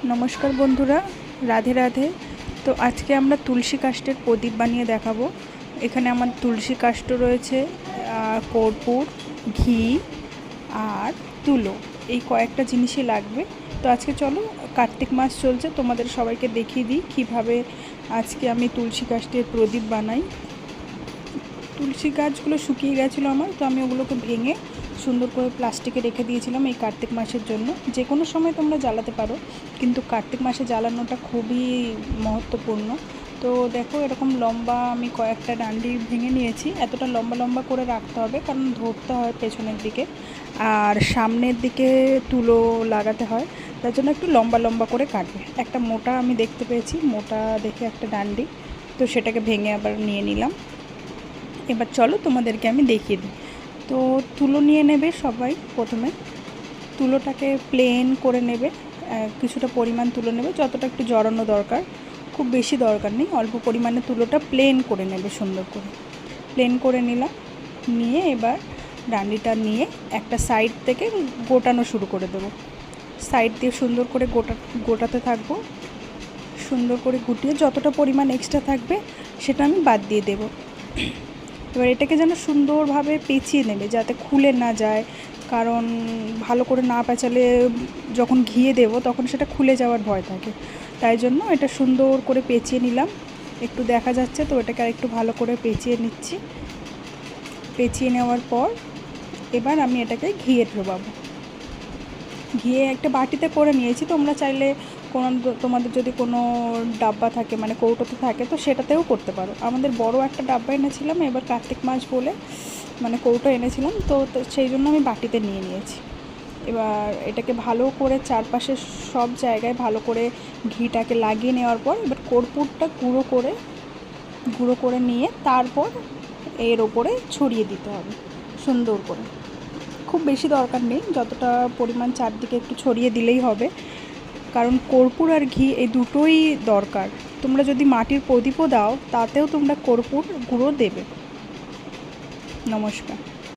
নমস্কার বন্ধুরা, রাধে রাধে। তো আজকে আমরা তুলসী কাষ্ঠের প্রদীপ বানিয়ে দেখাবো। এখানে আমার তুলসী কাষ্ঠ রয়েছে, কর্পূর, ঘি আর তুলো, এই কয়েকটা জিনিসই লাগবে। তো আজকে চলো, কার্তিক মাস চলছে, তোমাদের সবাইকে দেখিয়ে দিই কীভাবে আজকে আমি তুলসী কাষ্ঠের প্রদীপ বানাই। তুলসী গাছগুলো শুকিয়ে গেছিলো আমার, তো আমি ওগুলোকে ভেঙে সুন্দর করে প্লাস্টিকে রেখে দিয়েছিলাম এই কার্তিক মাসের জন্য। যে কোনো সময় তোমরা জ্বালাতে পারো, কিন্তু কার্তিক মাসে জ্বালানোটা খুবই মহত্বপূর্ণ। তো দেখো, এরকম লম্বা আমি কয়েকটা ডান্ডি ভেঙে নিয়েছি। এতটা লম্বা লম্বা করে রাখতে হবে, কারণ ধরতে হয় পেছনের দিকে আর সামনের দিকে তুলো লাগাতে হয়, তার জন্য একটু লম্বা লম্বা করে কাটবে। একটা মোটা আমি দেখতে পেয়েছি, মোটা দেখে একটা ডান্ডি, তো সেটাকে ভেঙে আবার নিয়ে নিলাম। এবার চলো তোমাদেরকে আমি দেখিয়ে দিই। তো তুলো নিয়ে নেবে সবাই। প্রথমে তুলোটাকে প্লেন করে নেবে, কিছুটা পরিমাণ তুলো নেবে, যতটা একটু জড়ানো দরকার, খুব বেশি দরকার নেই, অল্প পরিমাণে তুলোটা প্লেন করে নেবে। সুন্দর করে প্লেন করে নিলাম, নিয়ে এবার ডান্ডিটা নিয়ে একটা সাইড থেকে গোটানো শুরু করে দেবো। সাইড দিয়ে সুন্দর করে গোটাতে থাকবো। সুন্দর করে গুটিয়ে যতটা পরিমাণ এক্সট্রা থাকবে সেটা আমি বাদ দিয়ে দেবো। এবার এটাকে যেন সুন্দরভাবে পেঁচিয়ে নেবে, যাতে খুলে না যায়, কারণ ভালো করে না পেঁচালে যখন ঘিয়ে দেবো তখন সেটা খুলে যাওয়ার ভয় থাকে। তাই জন্য এটা সুন্দর করে পেঁচিয়ে নিলাম। একটু দেখা যাচ্ছে তো, এটাকে আর একটু ভালো করে পেঁচিয়ে নিচ্ছি। পেঁচিয়ে নেওয়ার পর এবার আমি এটাকে ঘিয়ে ডোবাবো। ঘিয়ে একটা বাটিতে করে নিয়েছি। তোমরা চাইলে তোমাদের যদি কোনো ডাব্বা থাকে, মানে কৌটোতে থাকে, তো সেটাতেও করতে পারো। আমাদের বড় একটা ডাব্বা এনেছিলাম, এবার কার্তিক মাস বলে মানে কৌটো এনেছিলাম, তো সেই জন্য আমি বাটিতে নিয়ে নিয়েছি। এবার এটাকে ভালো করে চারপাশে সব জায়গায় ভালো করে ঘিটাকে লাগিয়ে নেওয়ার পর এবার কর্পূরটা গুঁড়ো করে নিয়ে তারপর এর ওপরে ছড়িয়ে দিতে হবে সুন্দর করে। খুব বেশি দরকার নেই, যতটা পরিমাণ চারদিকে একটু ছড়িয়ে দিলেই হবে, কারণ কর্পূর আর ঘি এই দুটোই দরকার। তোমরা যদি মাটির প্রদীপও দাও তাতেও তোমরা কর্পূর গুঁড়ো দেবে। নমস্কার।